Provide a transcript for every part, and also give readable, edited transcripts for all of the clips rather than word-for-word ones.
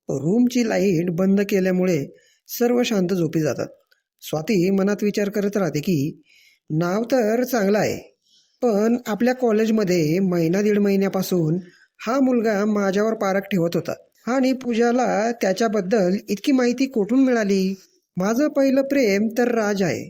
रूमची लाईट बंद केल्यामुळे सर्व शांत झोपी जातात. स्वाती मनात विचार करत राहते की नाव तर चांगलं आहे, पण आपल्या कॉलेजमध्ये महिना दीड महिन्यापासून हा मुलगा माझ्यावर पारख ठेवत होता आणि पूजाला त्याच्याबद्दल इतकी माहिती कुठून मिळाली? माझं पहिलं प्रेम तर राज आहे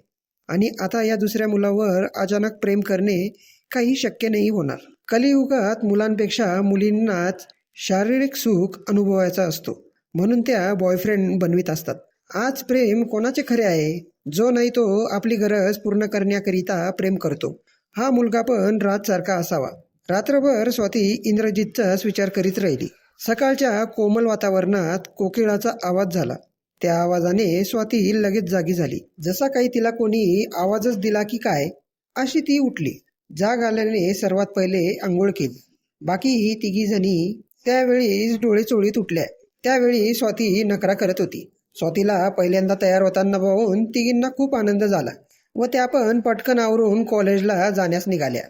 आणि आता या दुसऱ्या मुलावर अचानक प्रेम करणे काही शक्य नाही होणार. कलियुगात मुलांपेक्षा मुलींनाच शारीरिक सुख अनुभवायचा असतो, म्हणून त्या बॉयफ्रेंड बनवित असतात. आज प्रेम कोणाचे खरे आहे? जो नाही तो आपली गरज पूर्ण करण्याकरिता प्रेम करतो. हा मुलगा पण राजसारखा असावा. रात्रभर स्वाती इंद्रजितचाच विचार करीत राहिली. सकाळच्या कोमल वातावरणात कोकिळाचा आवाज झाला. त्या आवाजाने स्वाती लगेच जागी झाली. जसा काही तिला कोणी आवाजच दिला की काय अशी ती उठली. जाग आल्याने सर्वात पहिले आंघोळ केली. बाकी तिघी जणी त्यावेळी डोळे चोळीत उठल्या. त्यावेळी स्वाती नकरा करत होती. स्वातीला पहिल्यांदा तयार होताना पाहून तिघींना खूप आनंद झाला व त्या पण पटकन आवरून कॉलेजला जाण्यास निघाल्या.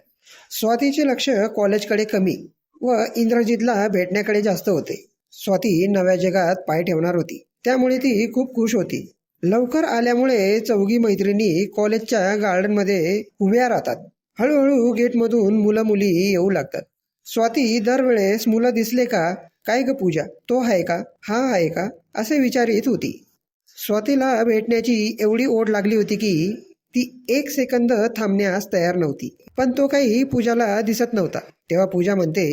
स्वातीचे लक्ष कॉलेजकडे कमी व इंद्रजितला भेटण्याकडे जास्त होते. स्वाती नव्या जगात पाय ठेवणार होती, त्यामुळे ती खूप खुश होती. लवकर आल्यामुळे चौघी मैत्रिणी कॉलेजच्या गार्डनमध्ये उभ्या राहतात. हळूहळू गेटमधून मुलं मुली येऊ लागतात. स्वाती दरवेळेस मुलं दिसले का काय ग पूजा, तो आहे का, हा आहे का असे विचारित होती. स्वातीला भेटण्याची एवढी ओढ लागली होती की ती एक सेकंद थांबण्यास तयार नव्हती. पण तो काही पूजाला दिसत नव्हता. तेव्हा पूजा म्हणते,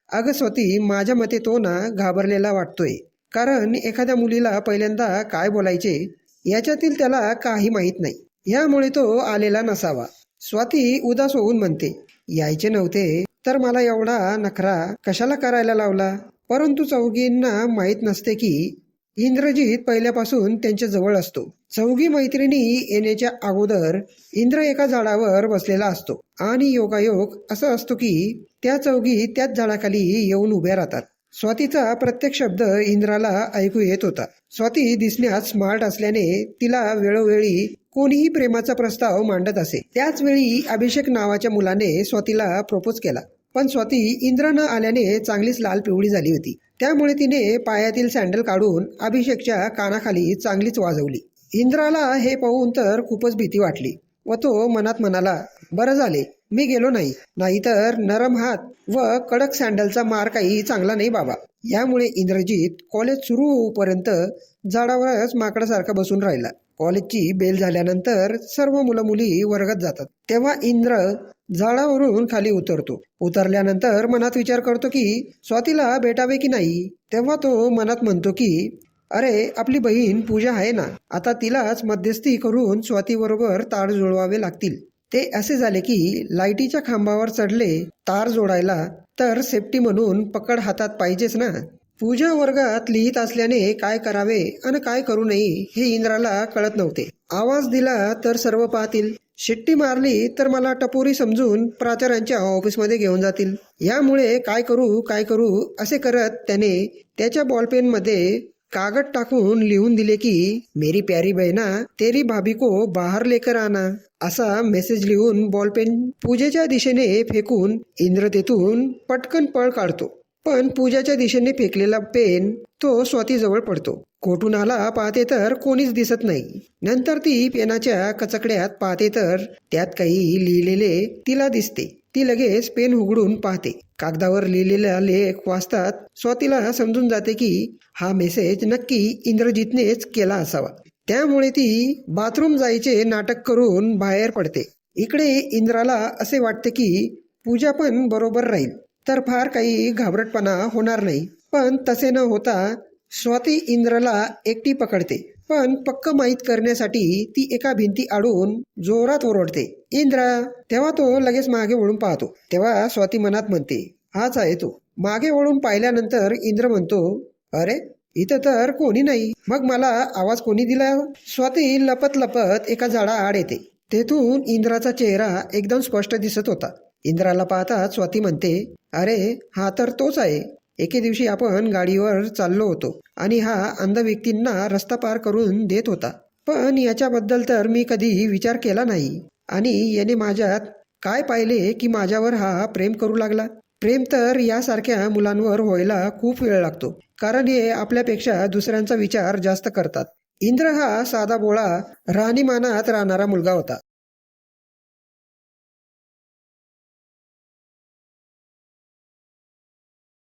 अगं स्वाती, माझ्या मते तो ना घाबरलेला वाटतोय, कारण एखाद्या मुलीला पहिल्यांदा काय बोलायचे याच्यातील त्याला काही माहीत नाही, यामुळे तो आलेला नसावा. स्वाती उदास होऊन म्हणते, यायचे नव्हते तर मला एवढा नखरा कशाला करायला लावला? परंतु चौघींना माहीत नसते की इंद्रजित पहिल्यापासून त्यांच्या जवळ असतो. चौघी मैत्रिणी येण्याच्या अगोदर इंद्र एका झाडावर बसलेला असतो आणि योगायोग असा असतो की त्या चौघी त्याच झाडाखाली येऊन उभ्या राहतात. स्वातीचा प्रत्येक शब्द इंद्राला ऐकू येत होता. स्वाती दिसण्यात स्मार्ट असल्याने तिला वेळोवेळी कोणीही प्रेमाचा प्रस्ताव मांडत असे. त्याच वेळी अभिषेक नावाच्या मुलाने स्वातीला प्रपोज केला, पण स्वाती इंद्र न आल्याने चांगलीच लाल पिवळी झाली होती. त्यामुळे तिने पायातील सँडल काढून अभिषेकच्या कानाखाली चांगलीच वाजवली. इंद्राला हे पाहून तर खूपच भीती वाटली व तो मनात म्हणाला, बरं झाले मी गेलो नाही, नाहीतर नरम हात व कडक सँडलचा मार काही चांगला नाही बाबा. यामुळे इंद्रजित कॉलेज सुरू होईपर्यंत झाडावरच माकडासारखा बसून राहिला. कॉलेजची बेल झाल्यानंतर सर्व मुलं मुली वर्गात जातात. तेव्हा इंद्र झाडावरून खाली उतरतो. उतरल्यानंतर मनात विचार करतो की स्वातीला भेटावे की नाही. तेव्हा तो मनात म्हणतो की अरे, आपली बहीण पूजा आहे ना, आता तिलाच मध्यस्थी करून स्वातीबरोबर तार जुळवावे लागतील. ते असे झाले की लाईटीच्या खांबावर चढले तार जोडायला, तर सेफ्टी म्हणून पकड हातात पाहिजेच ना. पूजा वर्गात लिहित असल्याने काय करावे आणि काय करू नये हे इंद्राला कळत नव्हते. आवाज दिला तर सर्व पाहतील, शिट्टी मारली तर मला टपोरी समजून प्राचार्यांच्या ऑफिसमध्ये घेऊन जातील. यामुळे काय करू असे करत त्याने त्याच्या बॉलपेनमध्ये कागद टाकून लिहून दिले की मेरी प्यारी बहना, तेरी भाभी को बाहर लेकर आना, असा मेसेज लिहून बॉलपेन पूजेच्या दिशेने फेकून इंद्र तेथून पटकन पळ काढतो. पण पूजाच्या दिशेने फेकलेला पेन तो स्वातीजवळ पडतो. कोठून आला पाहते तर कोणीच दिसत नाही. नंतर ती पेनाच्या कचकड्यात पाहते तर त्यात काही लिहिलेले तिला दिसते. ती लगेच पेन उघडून पाहते. कागदावर लिहिलेला लेख वाचतात स्वातीला समजून जाते की हा मेसेज नक्की इंद्रजितनेच केला असावा. त्यामुळे ती बाथरूम जायचे नाटक करून बाहेर पडते. इकडे इंद्राला असे वाटते की पूजा पण बरोबर राहील तर फार काही घाबरटपणा होणार नाही. पण तसे न होता स्वाती इंद्राला एकटी पकडते. पण पक्क माहीत करण्यासाठी ती एका भिंती आडून जोरात ओरडते, इंद्रा. तेव्हा तो लगेच मागे वळून पाहतो. तेव्हा स्वाती मनात म्हणते, हाच आहे तो. मागे वळून पाहिल्यानंतर इंद्र म्हणतो, अरे इथं तर कोणी नाही, मग मला आवाज कोणी दिला? स्वाती लपत लपत एका झाडाआड येते. तेथून इंद्राचा चेहरा एकदम स्पष्ट दिसत होता. इंद्राला पाहताच स्वाती म्हणते, अरे हा तर तोच आहे. एके दिवशी आपण गाडीवर चाललो होतो आणि हा अंध व्यक्तींना रस्ता पार करून देत होता. पण याच्याबद्दल तर मी कधी विचार केला नाही आणि याने माझ्यात काय पाहिले की माझ्यावर हा प्रेम करू लागला. प्रेम तर यासारख्या मुलांवर व्हायला खूप वेळ लागतो, कारण हे आपल्यापेक्षा दुसऱ्यांचा विचार जास्त करतात. इंद्र हा साधा भोळा राहणीमानात राहणारा मुलगा होता.